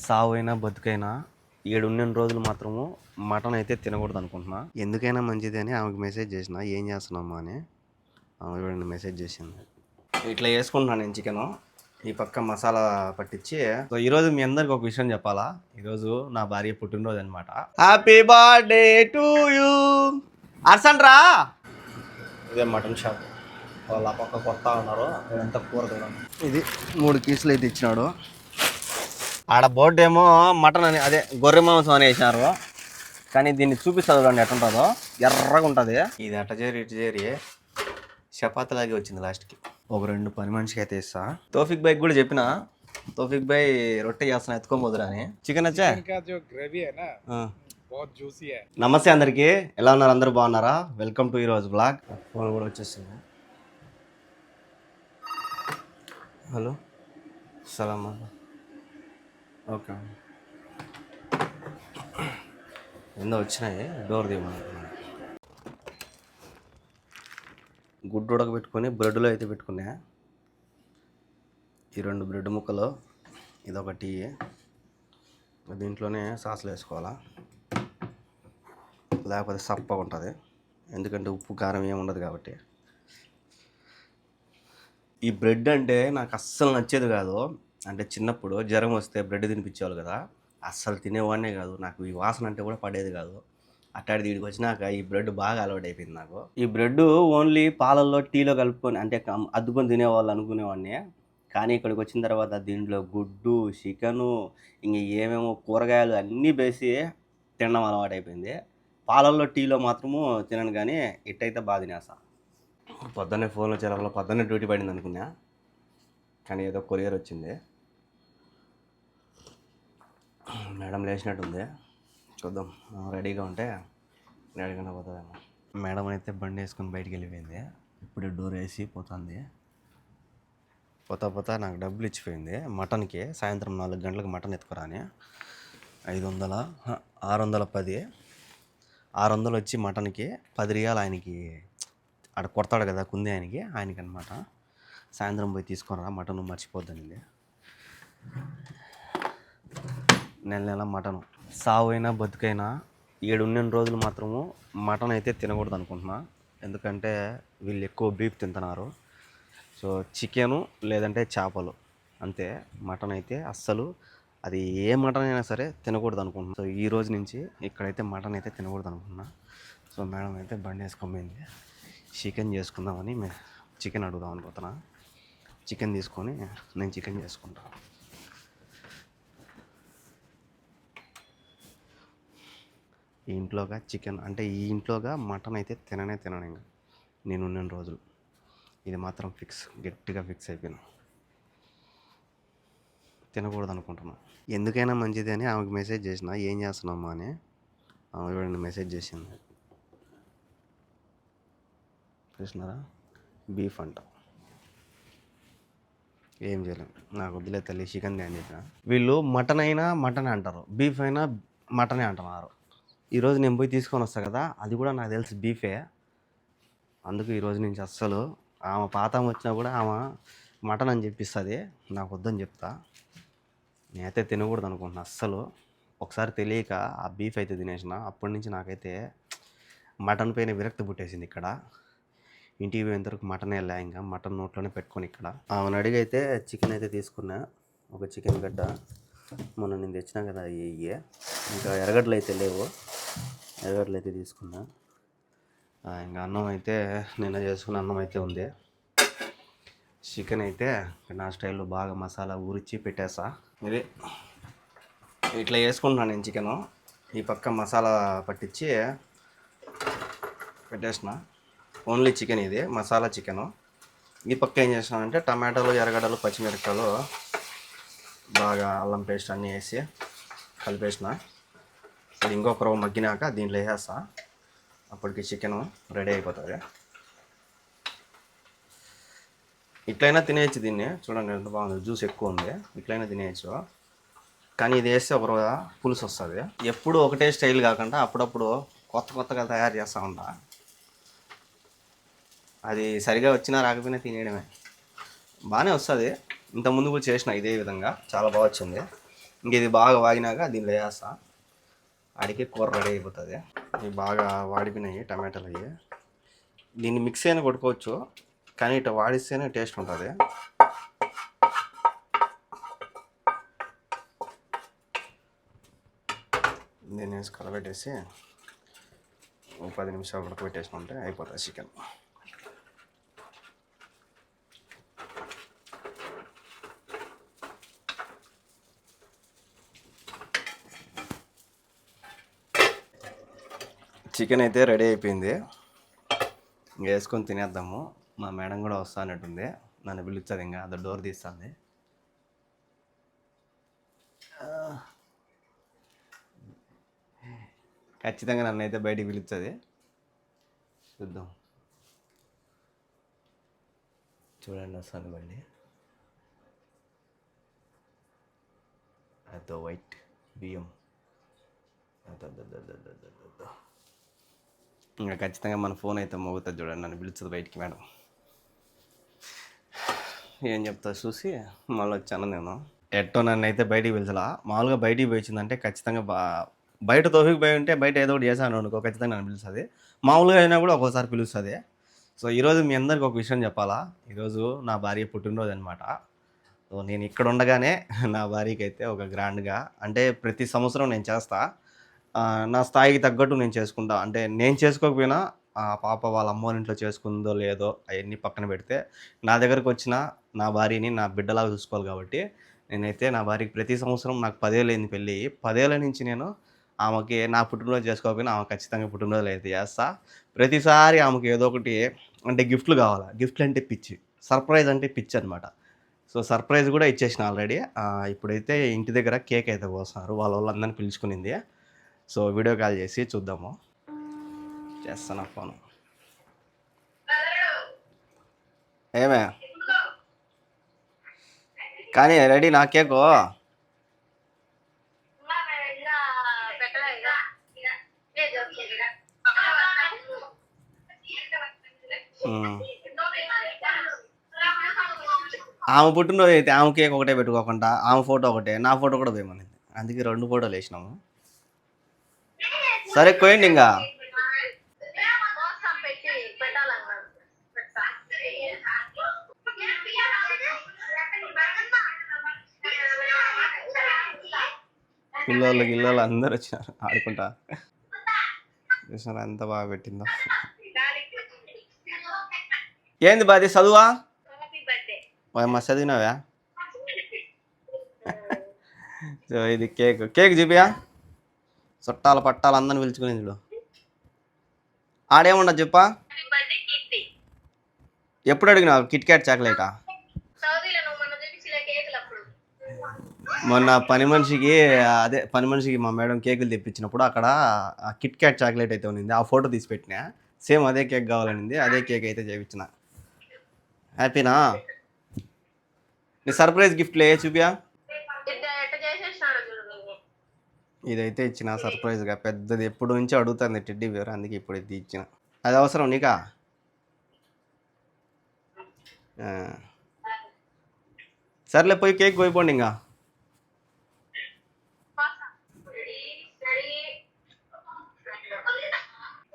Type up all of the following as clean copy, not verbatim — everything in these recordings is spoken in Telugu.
సావైనా బతుకైనా 7 రోజులు మాత్రము మటన్ అయితే తినకూడదు అనుకుంటున్నా. ఎందుకైనా మంచిది అని ఆమెకు మెసేజ్ చేసిన, ఏం చేస్తున్నామా అని. ఆమె చూడండి మెసేజ్ చేసింది. ఇట్లా వేసుకుంటున్నాను నేను చికెను. ఈ పక్క మసాలా పట్టించి. సో ఈరోజు మీ అందరికి ఒక విషయం చెప్పాలా. ఈరోజు నా భార్య పుట్టినరోజు అనమాట. Happy birthday to you. అర్సండ్రా. ఇదే మటన్ షాప్. వాళ్ళు ఆ పక్క కొత్త ఉన్నారు. ఎంత కూర తిన్నాను. ఇది 3 పీసులు అయితే ఇచ్చినాడు. ఆడ బోర్డు ఏమో మటన్ అని, అదే గొర్రె మాంసం అని వేసినారు. కానీ దీన్ని చూపిస్తుంది చూడండి ఎట్టుంటుందో. ఎర్రగా ఉంటుంది. ఇది అట్ట చేరి ఇటు చేరి చపాతీలాగే వచ్చింది లాస్ట్కి. ఒక 2 పని మనిషికి అయితే ఇస్తా. తోఫిక్ బైక్ కూడా చెప్పిన, తోఫిక్ బై రొట్టె చేస్తున్నా ఎత్తుకోబోదురా అని. చికెన్ వచ్చా. నమస్తే అందరికి, ఎలా ఉన్నారు? అందరూ బాగున్నారా? వెల్కమ్ టు ఈరోజు బ్లాగ్. ఫోన్ కూడా వచ్చేస్తుంది. హలో, సలాం. ఓకే, ఎందో వచ్చినాయి. డోర్ తీయమన్నా. గుడ్డు ఉడకబెట్టుకొని బ్రెడ్లో అయితే పెట్టుకున్నా. ఈ 2 బ్రెడ్ ముక్కలు, ఇదొకటి. దీంట్లోనే సాసులు వేసుకోవాలా, లేకపోతే సప్పగా ఉంటుంది. ఎందుకంటే ఉప్పు కారం ఏమి ఉండదు కాబట్టి. ఈ బ్రెడ్ అంటే నాకు అస్సలు నచ్చేది కాదు. అంటే చిన్నప్పుడు జ్వరం వస్తే బ్రెడ్ తినిపించేవాళ్ళు కదా, అస్సలు తినేవాడినే కాదు. నాకు ఈ వాసన అంటే కూడా పడేది కాదు. అట్టాడి వీడికి వచ్చినాక ఈ బ్రెడ్ బాగా అలవాటు అయిపోయింది నాకు. ఈ బ్రెడ్ ఓన్లీ పాలల్లో టీలో కలుపుకొని అంటే అద్దుకొని తినేవాళ్ళు అనుకునేవాడిని. కానీ ఇక్కడికి వచ్చిన తర్వాత దీంట్లో గుడ్డు, చికెను, ఇంక ఏమేమో కూరగాయలు అన్నీ వేసి తినడం అలవాటు అయిపోయింది. పాలల్లో టీలో మాత్రము తినను, కానీ ఇట్టయితే బాగా తినేస్తా. పొద్దున్నే ఫోన్లో చేరాలో పొద్దున్నే డ్యూటీ పడింది అనుకున్నా, కానీ ఏదో కొరియర్ వచ్చింది. మేడం లేచినట్టుంది, చూద్దాం. రెడీగా ఉంటే రెడీగానే పోతుందేమో. మేడం అయితే బండి వేసుకొని బయటికి వెళ్ళిపోయింది. ఇప్పుడే డోర్ వేసి పోతుంది. పోతా నాకు డబ్బులు ఇచ్చిపోయింది మటన్కి. సాయంత్రం 4 గంటలకు మటన్ ఎత్తుకురాని. 500 610 600 వచ్చి మటన్కి 10 రియాలు ఆయనకి. ఆడ కొడతాడు కదా కుంది ఆయనకి అనమాట. సాయంత్రం పోయి తీసుకురా మటన్, మర్చిపోద్దనింది. నెల మటను. సావైనా బతుకైనా 7 రోజులు మాత్రము మటన్ అయితే తినకూడదు అనుకుంటున్నా. ఎందుకంటే వీళ్ళు ఎక్కువ బీఫ్ తింటున్నారు. సో చికెను లేదంటే చేపలు అంతే. మటన్ అయితే అస్సలు, అది ఏ మటన్ అయినా సరే తినకూడదు అనుకుంటున్నా. సో ఈ రోజు నుంచి ఇక్కడైతే మటన్ అయితే తినకూడదు అనుకుంటున్నా. సో మేడం అయితే బండి వేసుకోమైంది. చికెన్ చేసుకుందామని చికెన్ అడుగుదాం అనుకుంటున్నా. చికెన్ తీసుకొని నేను చికెన్ చేసుకుంటాను. ఈ ఇంట్లోగా చికెన్ అంటే ఈ ఇంట్లోగా మటన్ అయితే తినను ఇంకా నేను ఉన్న రోజులు. ఇది మాత్రం ఫిక్స్, గట్టిగా ఫిక్స్ అయిపోయాను. తినకూడదు అనుకుంటున్నాను. ఎందుకైనా మంచిది అని ఆమెకు మెసేజ్ చేసిన, ఏం చేస్తున్నామా అని. ఆమె చూడండి మెసేజ్ చేసింది. చూసినారా, బీఫ్ అంట. ఏం చేయలేం, నాకు వద్దులే తల్లి, చికెన్ అని చెప్పిన. వీళ్ళు మటన్ అయినా మటనే అంటారు, బీఫ్ అయినా మటనే అంటున్నారు. ఈరోజు నేను పోయి తీసుకొని వస్తాను కదా, అది కూడా నాకు తెలిసి బీఫే. అందుకు ఈరోజు నుంచి అస్సలు ఆమె పాతం వచ్చినా కూడా ఆమె మటన్ అని చెప్పిస్తుంది, నాకు వద్దని చెప్తా. నేనైతే తినకూడదు అనుకుంటున్నా అస్సలు. ఒకసారి తెలియక ఆ బీఫ్ అయితే తినేసిన. అప్పటి నుంచి నాకైతే మటన్ పైన విరక్తి పుట్టేసింది. ఇక్కడ ఇంటికి పోయేంతవరకు మటన్ వెళ్ళా, ఇంకా మటన్ నోట్లోనే పెట్టుకొని ఇక్కడ. ఆమెను అడిగైతే చికెన్ అయితే తీసుకున్నా. ఒక చికెన్ గడ్డ మొన్న నేను తెచ్చినా కదా, ఇవే. ఇంకా ఎర్రగడ్డలు అయితే లేవు, ఎర్రగడ్డలు అయితే తీసుకున్నా. ఇంకా అన్నం అయితే నిన్న చేసుకున్న అన్నం అయితే ఉంది. చికెన్ అయితే నా స్టైల్లో బాగా మసాలా ఊరిచ్చి పెట్టేసా. ఇది ఇట్లా వేసుకుంటున్నాను నేను చికెను. ఈ పక్క మసాలా పట్టించి పెట్టేసిన. ఓన్లీ చికెన్, ఇది మసాలా చికెను. ఈ పక్క ఏం చేసినానంటే టమాటాలు, ఎర్రగడ్డలు, పచ్చిమిరపకాయలు, బాగా అల్లం పేస్ట్ అన్నీ వేసి కలిపేసిన. అది ఇంకొక రవ్వ మగ్గినాక దీంట్లో వేసేస్తా. అప్పటికి చికెను రెడీ అయిపోతుంది. ఇట్లయినా తినేయచ్చు దీన్ని. చూడండి ఎంత బాగుంది, జ్యూస్ ఎక్కువ ఉంది. ఇట్లయినా తినేయచ్చు, కానీ ఇది వేస్తే ఒక రోజు పులుసు వస్తుంది. ఎప్పుడు ఒకటే స్టైల్ కాకుండా అప్పుడప్పుడు కొత్తగా తయారు చేస్తూ ఉంటా. అది సరిగా వచ్చినా రాకపోయినా తినేయడమే. బాగానే వస్తుంది. ఇంతకుముందు కూడా చేసిన ఇదే విధంగా, చాలా బాగా వచ్చింది. ఇంక ఇది బాగా వాగినాక దీనిలో వేస్తా, ఆడికి కూర రెడీ అయిపోతుంది. ఇవి బాగా వాడిపోయినాయి టమాటాలు అవి. దీన్ని మిక్సీ అయినా కొట్టుకోవచ్చు, కానీ ఇట్లా వాడిస్తేనే టేస్ట్ ఉంటుంది. దీన్ని వేసి కలబెట్టేసి 10 నిమిషాలు ఉడకబెట్టేసుకుంటే అయిపోతుంది చికెన్. చికెన్ అయితే రెడీ అయిపోయింది, ఇంక వేసుకొని తినేద్దాము. మా మేడం కూడా వస్తానట్టుంది, నన్ను పిలుస్తుంది, ఇంకా అది డోర్ తీస్తుంది. ఖచ్చితంగా నన్ను అయితే బయటికి పిలుస్తుంది, చూద్దాం. చూడండి వస్తాను బండి, అదో వైట్ బియ్యం. ఇంకా ఖచ్చితంగా మన ఫోన్ అయితే మోగుతుంది, చూడండి నన్ను పిలుస్తుంది బయటికి మేడం. ఏం చెప్తా చూసి మళ్ళీ వచ్చాను నేను. ఎట్టో నన్ను అయితే బయటికి పిలిచలా. మామూలుగా బయటికి పోయిందంటే ఖచ్చితంగా బయట తోఫికి పోయి ఉంటే బయట ఏదో ఒకటి చేశాను అనుకో, ఖచ్చితంగా నన్ను పిలుస్తుంది. మామూలుగా అయినా కూడా ఒక్కోసారి పిలుస్తుంది. సో ఈరోజు మీ అందరికి ఒక విషయం చెప్పాలా, ఈరోజు నా భార్య పుట్టినరోజు అనమాట. సో నేను ఇక్కడ ఉండగానే నా భార్యకి అయితే ఒక గ్రాండ్గా, అంటే ప్రతి సంవత్సరం నేను చేస్తా, నా స్థాయికి తగ్గట్టు నేను చేసుకుంటా. అంటే నేను చేసుకోకపోయినా ఆ పాప వాళ్ళ అమ్మ వాళ్ళ ఇంట్లో చేసుకుందో లేదో అవన్నీ పక్కన పెడితే, నా దగ్గరకు వచ్చిన నా భార్యని నా బిడ్డలాగా చూసుకోవాలి. కాబట్టి నేనైతే నా భార్యకి ప్రతి సంవత్సరం, నాకు 10 ఏళ్ళు అయింది పెళ్ళి, 10 ఏళ్ళ నుంచి నేను ఆమెకి నా పుట్టినరోజు చేసుకోకపోయినా ఆమె ఖచ్చితంగా పుట్టినరోజులు అయితే చేస్తా. ప్రతిసారి ఆమెకి ఏదో ఒకటి అంటే గిఫ్ట్లు కావాలా, గిఫ్ట్లు అంటే పిచ్చి, సర్ప్రైజ్ అంటే పిచ్చి అనమాట. సో సర్ప్రైజ్ కూడా ఇచ్చేసిన ఆల్రెడీ. ఇప్పుడైతే ఇంటి దగ్గర కేక్ అయితే కోస్తున్నారు, వాళ్ళందరినీ పిలుచుకునింది. సో వీడియో కాల్ చేసి చూద్దాము. చేస్తాను ఫోను. ఏమే కానీ రెడీ నా కేకు? ఆమె పుట్టినరోజు అయితే ఆమె కేక్ ఒకటే పెట్టుకోకుండా ఆమె ఫోటో ఒకటే, నా ఫోటో కూడా వేయమనింది, అందుకే 2 ఫోటోలు వేసినాము. సరే కోయండి ఇంకా. పిల్లలు అందరు వచ్చినారు ఆడుకుంటా, చూసినారా ఎంత బాగా పెట్టిందో. ఏంది బాది చదువా? మా చదివినావా? సో ఇది కేక్ చూపియా, చుట్టాలు పట్టాలు అందరిని పిలుచుకుని. చూడు ఆడేముండదు చెప్పా. ఎప్పుడు అడిగినావు కిట్ క్యాట్ చాక్లెటా? మొన్న పని మనిషికి మా మేడం కేకులు తెప్పించినప్పుడు అక్కడ కిట్ క్యాట్ చాక్లెట్ అయితే ఉన్నింది, ఆ ఫోటో తీసి పెట్టినా. సేమ్ అదే కేక్ కావాలనింది, అదే కేక్ అయితే చేయించిన. హ్యాపీనా? నీ సర్ప్రైజ్ గిఫ్ట్లే చూపియా. ఇదైతే ఇచ్చిన సర్ప్రైజ్గా, పెద్దది ఎప్పుడు నుంచి అడుగుతుంది టెడ్డీ బేర్, అందుకే ఇప్పుడు ఇది ఇచ్చిన. అది అవసరం నీకా? సర్లే పోయి కేక్ పోయిపోండి ఇంకా.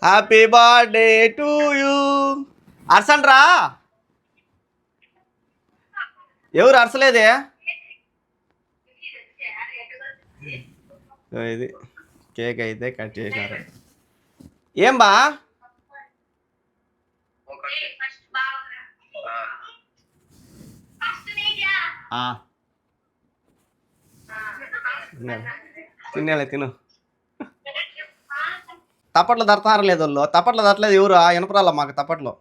Happy birthday to you. అర్సండ్రా, ఎవరు అరసలేదే? ఇది కేక్ అయితే కట్ చేసినారు. ఏం బా తినేలే, తిను. తప్పట్లు దడతారు లేదు వాళ్ళు, తప్పట్లు దట్టలేదు ఎవరు, వినపరాల మాకు తప్పట్లో.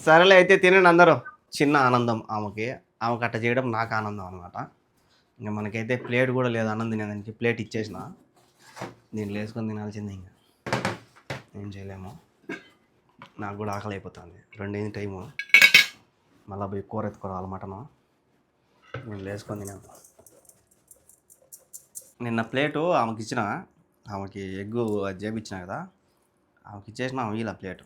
సరేలే అయితే తినండి అందరూ. చిన్న ఆనందం ఆమెకి అట్ట చేయడం నాకు ఆనందం అనమాట. ఇంకా మనకైతే ప్లేట్ కూడా లేదు అన్నం తినేదానికి, ప్లేట్ ఇచ్చేసిన, దీంట్లో వేసుకొని తినాల్సిందే. ఇంకా ఏం చేయలేము, నాకు కూడా ఆకలి అయిపోతుంది. 2 టైము, మళ్ళీ పోయి కూర ఎత్తుకోవాలి మటను, నేను వేసుకొని తినేద్దాం. నిన్న ప్లేటు ఆమెకి ఇచ్చిన, ఆమెకి ఎగ్గు అది చేపించిన కదా, ఆమెకి ఇచ్చేసిన, ఆమె ఇలా ప్లేటు.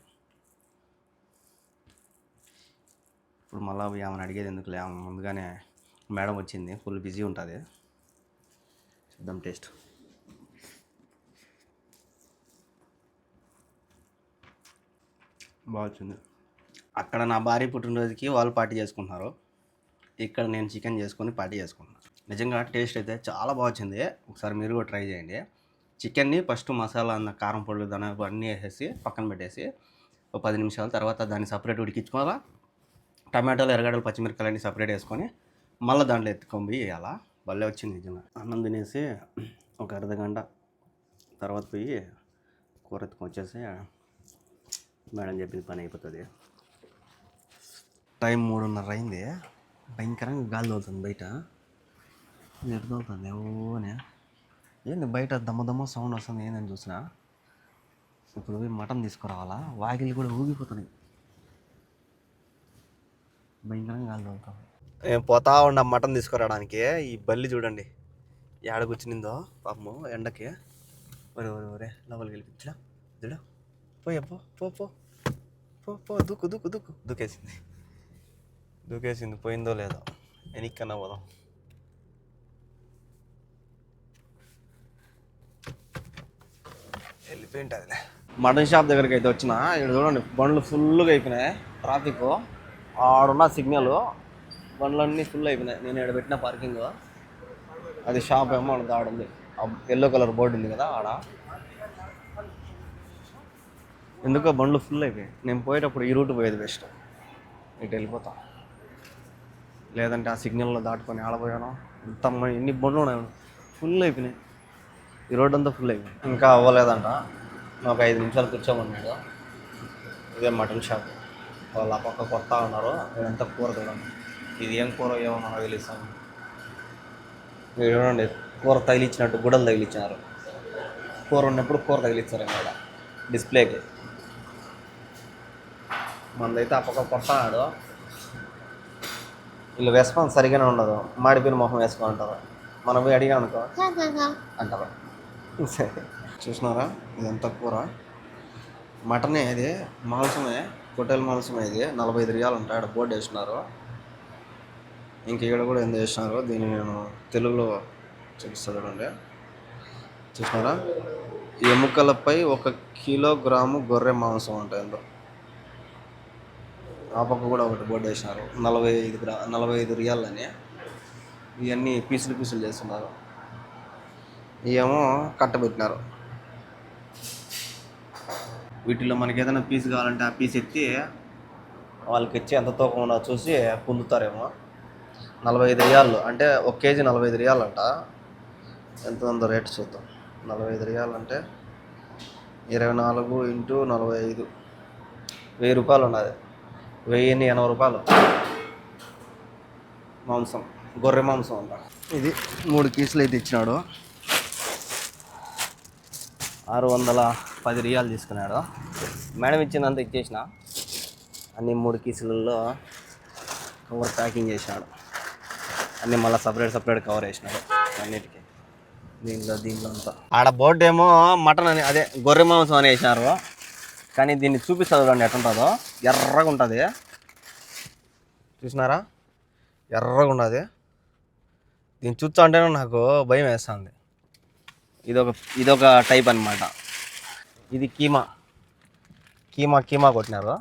ఇప్పుడు మళ్ళీ ఆమెను అడిగేది ఎందుకులే, ఆమె ముందుగానే మేడం వచ్చింది, ఫుల్ బిజీ ఉంటుంది. చూద్దాం టేస్ట్. బాగా వచ్చింది. అక్కడ నా భార్య పుట్టినరోజుకి వాళ్ళు పార్టీ చేసుకుంటున్నారు, ఇక్కడ నేను చికెన్ చేసుకొని పార్టీ చేసుకుంటున్నాను. నిజంగా టేస్ట్ అయితే చాలా బాగా వచ్చింది. ఒకసారి మీరు కూడా ట్రై చేయండి. చికెన్ని ఫస్ట్ మసాలా అన్న కారం పొడులు ధనియాలు అన్నీ వేసేసి పక్కన పెట్టేసి ఒక 10 నిమిషాల తర్వాత దాన్ని సపరేట్ ఉడికించుకోవాలా. టమాటాలు, ఎర్రగడ్డలు, పచ్చిమిరపకాయలు అన్నీ సపరేట్ వేసుకొని మళ్ళీ దాంట్లో ఎత్తుకొని పోయి వేయాలా. భలే వచ్చింది నిజంగా. అన్నం తినేసి ఒక అర్ధగంట తర్వాత పోయి కూర ఎత్తుకొని వచ్చేసి మేడం చెప్పింది పని అయిపోతుంది. టైం 3:30 అయింది. భయంకరంగా గాలి తోలుతుంది బయట. ఎటు తోలుతుంది ఓనే. ఏంది బయట దమ్మ సౌండ్ వస్తుంది ఏందని చూసినా. ఇప్పుడు పోయి మటన్ తీసుకురావాలా. వాకిలి కూడా ఊగిపోతున్నాయి. భయంకరంగా గాలి తోలుతుంది. నేను పోతా ఉన్నా మటన్ తీసుకురావడానికి. ఈ బల్లి చూడండి ఏడ కూర్చునిందో పాపము ఎండకి. ఒరే ఒరే ఒరే లోపలికి వెళ్ళిపించా చూడ. పోయప్పో పో పో పో పో దుక్కు దుక్కు దుక్కు దూకేసింది. పోయిందో లేదో ఎనిక్కన్నా పోదాం. వెళ్ళిపోయింది అదిలే. మటన్ షాప్ దగ్గరికి అయితే వచ్చిన. ఇక్కడ చూడండి బండ్లు ఫుల్గా అయిపోయినాయి. ట్రాఫిక్ ఆడున్న సిగ్నల్ బండ్లన్నీ ఫుల్ అయిపోయినాయి. నేను ఇక్కడ పెట్టిన పార్కింగ్ అది షాప్ ఏమో ఆడుంది. ఎల్లో కలర్ బోర్డు ఉంది కదా ఆడ. ఎందుకో బండ్లు ఫుల్ అయిపోయాయి. నేను పోయేటప్పుడు ఈ రూట్ పోయేది బెస్ట్. ఇటు వెళ్ళిపోతా, లేదంటే ఆ సిగ్నల్లో దాటుకొని ఆడపోయాను. ఇంత ఎన్ని బండ్లు ఉన్నాయి, ఫుల్ అయిపోయినాయి. ఈ రోడ్ అంతా ఫుల్ అయిపోయింది. ఇంకా అవ్వలేదంట. ఒక 5 నిమిషాలు కూర్చోమన్నాడు. ఇదే మటన్ షాప్. వాళ్ళు ఆ పక్క కొడతా ఉన్నారు. ఇదంతా కూర చూడండి. ఇది ఏం కూర ఏమో మనకు తెలుస్తాను. మీరు చూడండి కూర తగిలిచ్చినట్టు గుడ్డలు తగిలిచ్చినారు. కూర ఉన్నప్పుడు కూర తగిలిచ్చారు ఇక్కడ డిస్ప్లేకి. మనదైతే ఆ పక్క కొడతాడు. వీళ్ళు రెస్పాన్స్ సరిగానే ఉండదు. మాడిపోయిన మొహం వేసుకొని ఉంటారు. మనం పోయి అడిగా అనుకో అంటారు. చూసినారా ఇదంతా కూర. మటనే ఇది, మాంసమే, పొట్టేల మాంసమే ఇది. 45 రియాలు ఉంటాయి. ఆడ బోర్డు వేసినారు. ఇంక ఇక్కడ కూడా ఎందుకు వేసినారు దీన్ని నేను తెలుగులో చూపిస్తాను చూడండి. చూసినారా ఎముకలపై 1 కిలోగ్రాము గొర్రె మాంసం ఉంటాయందో. ఆ పక్క కూడా ఒకటి బోర్డు వేసినారు 45 రియాలని. ఇవన్నీ పీసులు చేస్తున్నారు. ఇవేమో కట్టబెట్టినారు. వీటిలో మనకి ఏదైనా పీస్ కావాలంటే ఆ పీస్ ఎత్తి వాళ్ళకి ఇచ్చి ఎంత తూకం ఉండో చూసి పొందుతారేమో. 45 రియాలు అంటే 1 కేజీ 45 రియాలు అంట. ఎంత ఉందో రేట్ చూద్దాం. 45 రియాలు అంటే 24 × 45 1000 రూపాయలు ఉన్నది. 1080 రూపాయలు మాంసం, గొర్రె మాంసం అంట. ఇది 3 పీసులు అయితే ఇచ్చినాడు. 610 రియాలు తీసుకున్నాడు. మేడం ఇచ్చిందంతా ఇచ్చేసిన. అన్నీ 3 పీసులలో కవర్ ప్యాకింగ్ చేసినాడు. అన్నీ మళ్ళీ సపరేట్ కవర్ వేసినాడు అన్నిటికీ. దీంట్లో అంతా ఆడ బోర్డు ఏమో మటన్ అని అదే గొర్రె మాంసం అని వేసినారు. కానీ దీన్ని చూపిస్తుంది చూడండి ఎట్టుంటుందో. ఎర్రగా ఉంటుంది. చూసినారా ఎర్రగా ఉన్నది. దీన్ని చూస్తా అంటేనే నాకు భయం వేస్తుంది. ఇదొక టైప్ అనమాట. ఇది కీమా కొట్టినారు.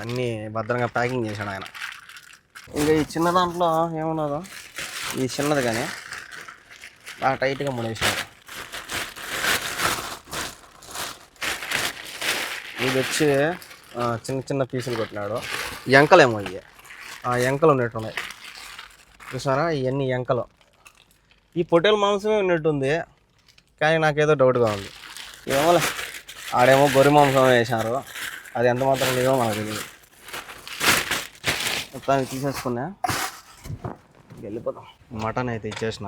అన్నీ భద్రంగా ప్యాకింగ్ చేశాడు ఆయన. ఇంకా ఈ చిన్న దాంట్లో ఏమున్నదో ఈ చిన్నది కానీ బాగా టైట్గా ముడేసాడు. ఇది వచ్చి చిన్న పీసులు కొట్టినాడు. ఎంకలేమో ఇవి. ఎంకలు ఉన్నట్టున్నాయి చూసారా. ఇవన్నీ ఎంకలు. ఈ పొట్టేల మాంసమే ఉన్నట్టుంది కానీ నాకేదో డౌట్గా ఉంది. ఏమోలే ఆడేమో గొర్రె మాంసం వేసినారు. అది ఎంత మాత్రం లేదో మనకు తెలియదు. మొత్తానికి తీసేసుకున్నా వెళ్ళిపోతాం. మటన్ అయితే ఇచ్చేసిన.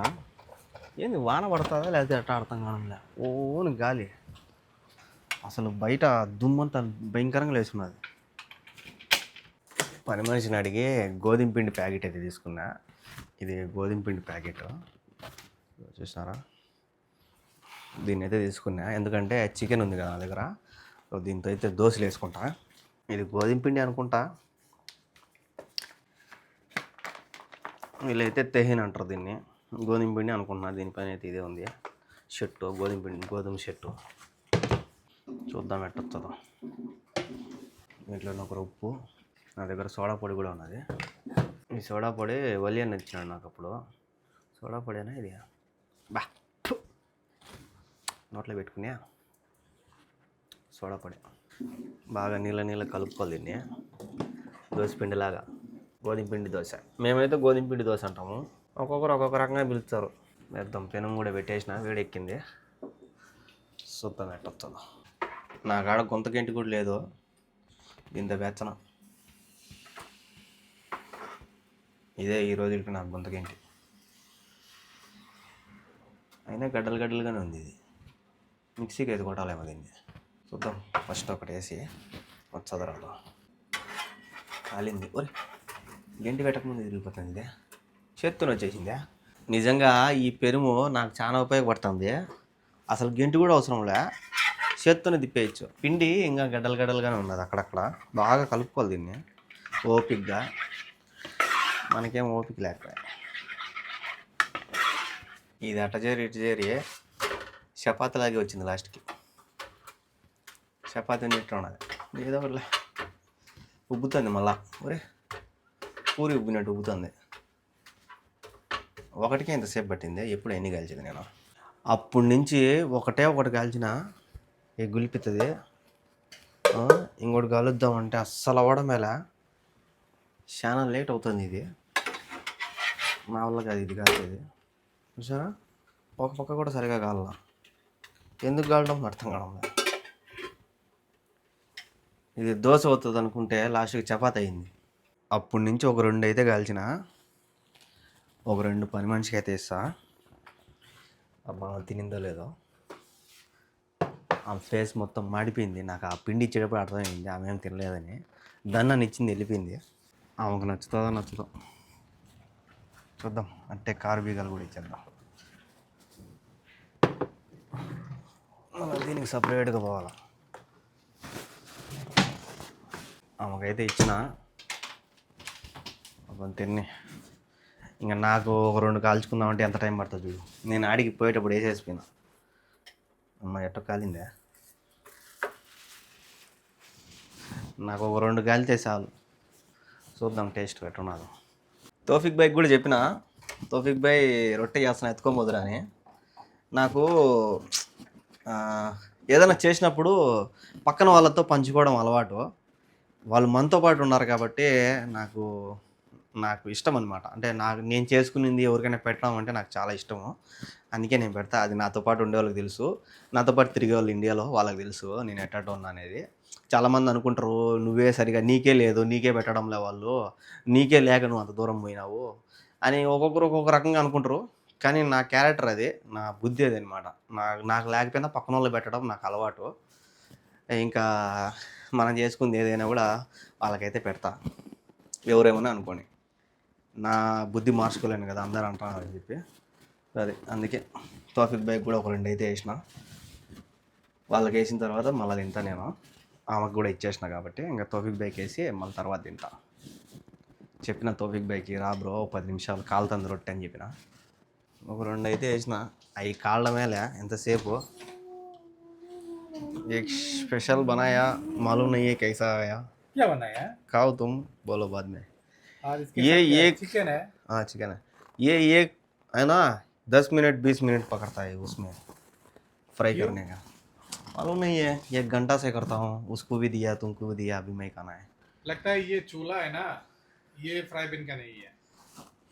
ఏంది వాన పడుతుందా లేకపోతే ఎట్లా అర్థం కావడంలే. ఓని గాలి అసలు బయట దుమ్మంతా భయంకరంగా లేచున్నది. పని మనిషిని అడిగి గోధుమ పిండి ప్యాకెట్ అయితే తీసుకున్నా. ఇది గోధుమ పిండి ప్యాకెట్ చూసారా. దీన్ని అయితే తీసుకున్నా ఎందుకంటే చికెన్ ఉంది కదా నా దగ్గర. సో దీంతో అయితే దోశలు వేసుకుంటా. ఇది గోధుమ పిండి అనుకుంటా, వీళ్ళైతే తెహిన్ అంటారు దీన్ని. గోధుమ పిండి అనుకుంటున్నా, దీనిపైన అయితే ఇదే ఉంది షర్టు, గోధుమ పిండి, గోధుమ షర్టు. చూద్దాం ఎట్టొస్తుందో. దీంట్లో ఒక ఉప్పు, నా దగ్గర సోడా పొడి కూడా ఉన్నది. ఈ సోడా పొడి వలి అని ఇచ్చినాడు నాకు అప్పుడు. సోడా పొడేనా ఇది? బా నోట్లో పెట్టుకునే సోడా పొడి బాగా నీళ్ళ కలుపుకోవాలి దీన్ని, దోశ పిండిలాగా. గోధుమ పిండి దోశ, మేమైతే గోధుమ పిండి దోశ అంటాము, ఒక్కొక్కరు ఒక్కొక్క రకంగా పిలుస్తారు. వేద్దాం, పెనం కూడా పెట్టేసిన, వేడెక్కింది. చూద్దాం ఎట్టొస్తుందో. నా కాడ గొంతకేంటి కూడా లేదు, ఇంత బెచ్చన. ఇదే ఈ రోజుకి నాకు గొంతకేంటి. అయినా గడ్డలుగానే ఉంది ఇది. మిక్సీకి అయితే కొట్టాలేమో దీన్ని. చూద్దాం, ఫస్ట్ ఒకటి వేసి వచ్చదరాలు. కాలింది, ఒరే గంటి పెట్టకముందు తిరిగిపోతుంది ఇదే. చేత్తోనే వచ్చేసిందే. నిజంగా ఈ పెరుము నాకు చాలా ఉపయోగపడుతుంది. అసలు గంటి కూడా అవసరంలే, చేత్తోనే తిప్పేయచ్చు. పిండి ఇంకా గడ్డలుగానే ఉన్నది అక్కడక్కడ. బాగా కలుపుకోవాలి దీన్ని ఓపిక్గా. మనకేం ఓపిక లేకపోయా. ఇది అట్ట చేరి చపాతీలాగే వచ్చింది లాస్ట్కి. చపాతీ నీట్గా ఉన్నది, ఏదో ఒకటి ఉబ్బుతుంది మళ్ళా. ఒరే పూరి ఉబ్బినట్టు ఉబ్బుతుంది. ఒకటికే ఇంతసేపు పట్టింది, ఎప్పుడు ఎన్ని కాల్చింది నేను. అప్పటి నుంచి ఒకటి కాల్చిన గులిపిస్తుంది. ఇంకోటి కలుద్దామంటే అస్సలు అవ్వడం మేళ, చాలా లేట్ అవుతుంది. ఇది నా వల్ల కాదు, ఇది కాలేదు. చూసారా, ఒక పక్క కూడా సరిగా కావాల. ఎందుకు కావడం అర్థం కావడం. ఇది దోశ అవుతుంది అనుకుంటే లాస్ట్కి చపాతీ అయింది. అప్పటి నుంచి ఒక 2 అయితే కాల్చిన, ఒక 2 పని మనిషికి అయితే ఇస్తా. అబ్బా తినిందో లేదో. ఆ ఫేస్ మొత్తం మాడిపోయింది. నాకు ఆ పిండి ఇచ్చేటప్పుడు అర్థమైంది ఆమె ఏం తినలేదని. దాన్ని ఇచ్చింది, వెళ్ళిపోయింది. ఆమెకు నచ్చుతుందో నచ్చుతో చూద్దాం. అంటే కారు బీగాలు కూడా ఇచ్చేద్దాం. దీనికి సపరేట్గా పోవాలి. ఆమెకైతే ఇచ్చిన ఒక తిని, ఇంకా నాకు ఒక 2 కాల్చుకుందామంటే ఎంత టైం పడుతుంది చూడు. నేను ఆడికి పోయేటప్పుడు వేసేసిపోయినా. అమ్మ ఎట్టో కాలిందే. నాకు ఒక 2 కాలితే చాలు. చూద్దాం టేస్ట్ ఎట్టున్నదో. తోఫిక్ బైక్ కూడా చెప్పిన, తోఫిక్ బై రొట్టె చేస్తున్నా ఎత్తుకోబోదురా అని. నాకు ఏదైనా చేసినప్పుడు పక్కన వాళ్ళతో పంచుకోవడం అలవాటు. వాళ్ళు మనతో పాటు ఉన్నారు కాబట్టి నాకు ఇష్టం అనమాట. అంటే నేను చేసుకునింది ఎవరికైనా పెట్టడం అంటే నాకు చాలా ఇష్టము. అందుకే నేను పెడతా. అది నాతో పాటు ఉండే వాళ్ళకి తెలుసు, నాతో పాటు తిరిగే వాళ్ళు ఇండియాలో వాళ్ళకి తెలుసు నేను ఎట్టట్టు ఉన్నా అనేది. చాలామంది అనుకుంటారు నువ్వే సరిగా నీకే లేదు, నీకే పెట్టడంలే వాళ్ళు, నీకే లేక నువ్వు అంత దూరం పోయినావు అని ఒక్కొక్కరు ఒక్కొక్క రకంగా అనుకుంటారు. కానీ నా క్యారెక్టర్ అది, నా బుద్ధి అది అనమాట. నాకు లేకపోయినా పక్కన వాళ్ళు పెట్టడం నాకు అలవాటు. ఇంకా మనం చేసుకుంది ఏదైనా కూడా వాళ్ళకైతే పెడతా, ఎవరేమన్నా అనుకోని. నా బుద్ధి మార్చుకోలేను కదా అందరూ అంటున్నారు అని చెప్పి. అది అందుకే తోఫిక్ బైక్ కూడా ఒక 2 అయితే వేసిన. వాళ్ళకి వేసిన తర్వాత మళ్ళీ తింటా నేను. ఆమెకు కూడా ఇచ్చేసిన కాబట్టి ఇంకా తోఫిక్ బైక్ వేసి మళ్ళీ తర్వాత తింటా. చెప్పిన తోఫిక్ బైక్కి రా బ్రో 10 నిమిషాలు కాలుతుంది రొట్టె అని చెప్పిన. ఒక 2 అయితే వేసిన. అవి కాళ్ళమేలే ఎంతసేపు. एक स्पेशल बनाया, मालूम नहीं है कैसा आया। क्या बनाया? खाओ तुम, बोलो बाद में। और इसके ये साथ क्या है? एक चिकन है। हाँ चिकन है। ये एक है ना 10 मिनट 20 मिनट पकड़ता है उसमें फ्राई क्यों? करने का। मालूम नहीं है, 1 घंटा से करता हूँ। उसको भी दिया, तुमको भी दिया, अभी मैं खाना है। लगता है ये चूल्हा है ना, ये फ्राई पैन का नहीं है,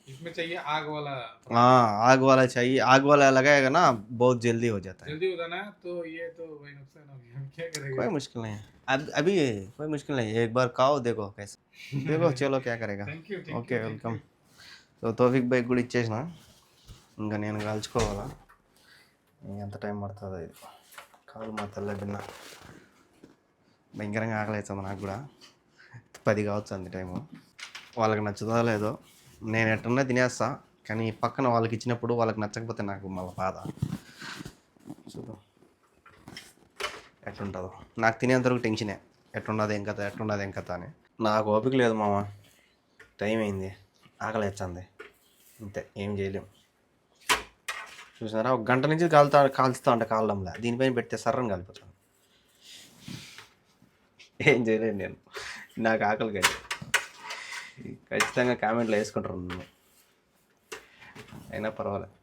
इसमें चाहिए आग वाला। हाँ आग वाला चाहिए, आग वाला लगाएगा ना बहुत जल्दी हो जाता है। जल्दी होता ना, तो ये तो भाई नुकसान हो गया, हम क्या करेंगे? कोई मुश्किल नहीं है, अभी कोई मुश्किल नहीं है। एक बार खाओ देखो कैसे, देखो चलो क्या करेगा। Thank you okay welcome. So Taufiq bike కూడా ఇచ్చేసిన. ఇంకా నేను కాల్చుకోవాలా, ఎంత టైం పడుతుందో. ఇది కాలు మా తెల్ల బిన్న భయంకరంగా ఆకలి అవుతుంది నాకు కూడా. 10 కావచ్చు అంది టైము. వాళ్ళకి నచ్చుతుందో లేదో, నేను ఎట్టున్నా తినేస్తా. కానీ పక్కన వాళ్ళకి ఇచ్చినప్పుడు వాళ్ళకి నచ్చకపోతే నాకు మళ్ళీ బాధ. చూద్దాం ఎట్లుంటుందో. నాకు తినేంతవరకు టెన్షనే. ఎట్లున్నది ఏం కథ అని. నాకు ఓపిక లేదు మామ, టైం అయింది, ఆకలి వేస్తుంది, అంతే, ఏం చేయలేం. చూసినారా, ఒక గంట నుంచి కాల్చుతా ఉంటే కాలడంలా, దీనిపైన పెడితే సర్రని కాలిపోతాను. ఏం చేయలేను నేను, నాకు ఆకలి కాదు. ఖచ్చితంగా కామెంట్లో వేసుకుంటారు నన్ను, అయినా పర్వాలేదు.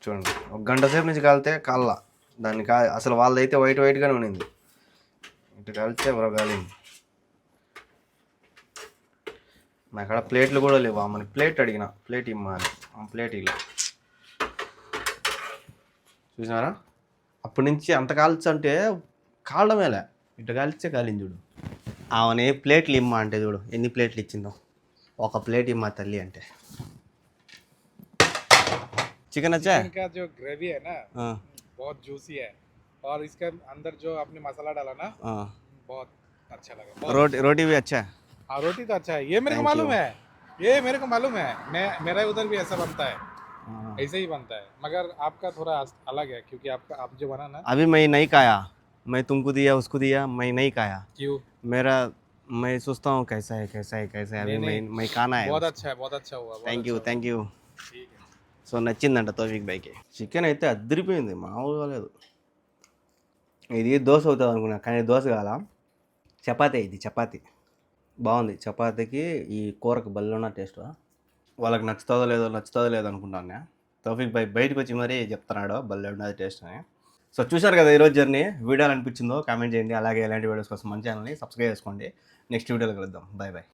చూడండి, ఒక గంట సేపు నుంచి కాలితే కాల్లా దాన్ని అసలు వాళ్ళదైతే వైట్గానే ఉండింది, ఇటు కాలితే ఎవరో కాలింది. నా కాడ ప్లేట్లు కూడా లేవు, అమ్మని ప్లేట్ అడిగిన, ప్లేట్ ఇమ్మా అని, ప్లేట్ ఇలా. చూసినారా, అప్పటి నుంచి అంత కాల్చంటే కాలడమేలే, ఇటు కాల్చే కాలింది చూడు. ఆమెని ప్లేట్లు ఇమ్మా అంటే చూడు ఎన్ని ప్లేట్లు ఇచ్చిందో, ఒక ప్లేట్ ఇమ్మా తల్లి అంటే. चिकन अच्छा है? चिकन का जो ग्रेवी है ना बहुत जूसी है और इसके अंदर जो आपने मसाला डाला ना बहुत अच्छा लगा। रोटी भी अच्छा है? हाँ रोटी तो अच्छा है, ये मेरे को मालूम है, ये मेरे को मालूम है, मेरा उधर भी ऐसा बनता है, ऐसे ही बनता है, मगर आपका थोड़ा अलग है क्योंकि आपका आप जो बना ना। अभी मैं नहीं खाया, मैं तुमको दिया उसको दिया, मैं नहीं खाया। क्यों? मैं सोचता हूँ कैसा है अभी मैं खाना है। बहुत अच्छा हुआ। Thank you. సో నచ్చిందంట తౌఫీక్ బైకి. చికెన్ అయితే అద్దరిపోయింది, మామూలుగా లేదు. ఇది దోశ అవుతుంది అనుకున్నా, కానీ దోశ కాల, చపాతీ. ఇది చపాతీ బాగుంది. చపాతీకి ఈ కూరకు బల్లన్న టేస్ట్. వాళ్ళకి నచ్చుతుందో లేదో అనుకుంటాను. తౌఫీక్ బై బయటకు వచ్చి మరీ చెప్తున్నాడు బల్లె ఉన్నది టేస్ట్ అని. సో చూశారు కదా ఈరోజు జర్నీ. వీడియోలు అనిపించిందో కామెంట్ చేయండి. అలాగే ఇలాంటి వీడియోస్ కోసం మన ఛానల్ని సబ్స్క్రైబ్ చేసుకోండి. నెక్స్ట్ వీడియోలో కలుద్దాం. బాయ్.